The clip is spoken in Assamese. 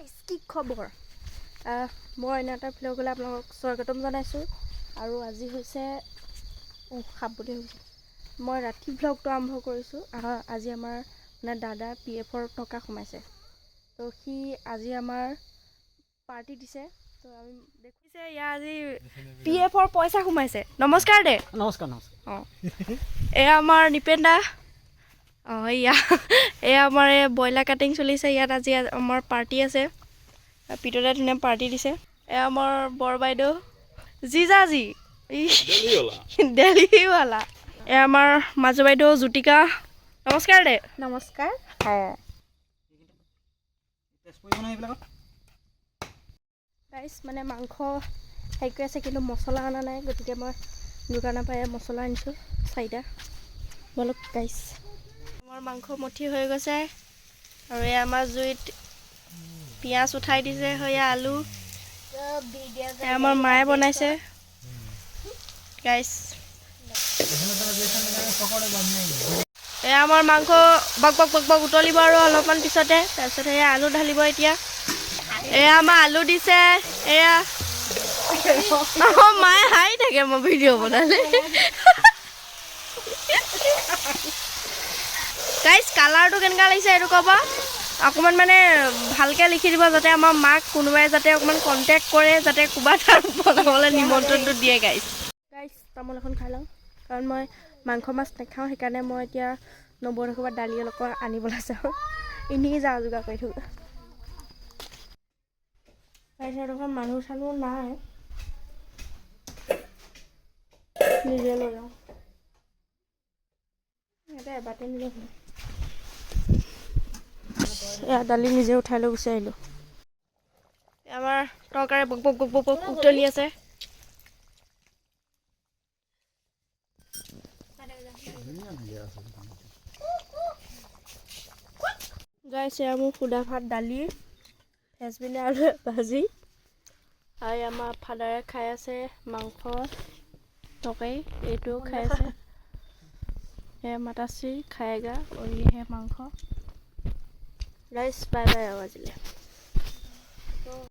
গাইজ কি খবৰ মই অন্য এটা ভিডিঅ'লৈ আপোনালোকক স্বাগতম জনাইছোঁ আৰু আজি হৈছে সাপ বুলি হৈছে মই ৰাতি ভ্লগটো আৰম্ভ কৰিছোঁ আজি আমাৰ মানে দাদা PF টকা সোমাইছে তো সি আজি আমাৰ পাৰ্টি দিছে তো আমি দেখিছে ইয়াৰ আজি PF পইচা সোমাইছে নমস্কাৰ দে নমস্কাৰ অঁ এয়া আমাৰ নিপেন্দা এয়া আমাৰ এই ব্ৰইলাৰ কাটিং চলিছে ইয়াত আজি আমাৰ পাৰ্টি আছে পিতলে ধুনীয়া পাৰ্টি দিছে এয়া আমাৰ বৰ বাইদেউ জিজাজি দেলহিৱালা এয়া আমাৰ মাজু বাইদেউ জ্যোতিকা নমস্কাৰ দে নমস্কাৰ অঁ গাইছ মানে মাংস হেৰি কৰি আছে কিন্তু মছলা অনা নাই গতিকে মই দোকানৰ পৰা মছলা আনিছোঁ 4টা বলক গাইছ আমাৰ মাংস মুঠি হৈ গৈছে আৰু এয়া আমাৰ জুইত পিঁয়াজ উঠাই দিছে সেয়া আলু এয়া আমাৰ মায়ে বনাইছে গাইছ এয়া আমাৰ মাংস বক বক বক বক উতলিব আৰু অলপমান পিছতে তাৰপিছত এয়া আলু ঢালিব এতিয়া এয়া আমাৰ আলু দিছে এয়া মায়ে হাঁহি থাকে মই ভিডিঅ' বনালে গাইজ কালাৰটো কেনেকুৱা লাগিছে এইটো ক'ব অকণমান মানে ভালকৈ লিখি দিব যাতে আমাৰ মাক কোনোবাই যাতে অকণমান কণ্টেক্ট কৰে যাতে ক'ৰবাত বনাবলৈ নিমন্ত্ৰণটো দিয়ে গাইজ তামোল এখন খাই লওঁ কাৰণ মই মাংস মাছ নাখাওঁ সেইকাৰণে মই এতিয়া নবৌহঁতৰ ক'ৰবাত দালি অলপ আনিবলৈ যাওঁ এনেই যা যোগাৰ কৰি থাকোঁ তাৰপিছত মানুহ চানুহ নাই নিজে লৈ যাওঁ ইয়াতে এবাৰতে নিজে এয়া দালি নিজে উঠাই লৈ গুচি আহিলোঁ আমাৰ তৰকাৰী বক বক বক বক বক উতলি আছে গাইছে মোৰ সুদা ভাত দালি ফেচবিন আৰু ভাজি আৰু আমাৰ ফাদাৰে খাই আছে মাংস তৰকাৰী এইটোও খাই আছে এয়া মাতাশ্ৰী খায়েগা অৰিহে মাংস গাইছ বাই বাই আৰু আজিলৈ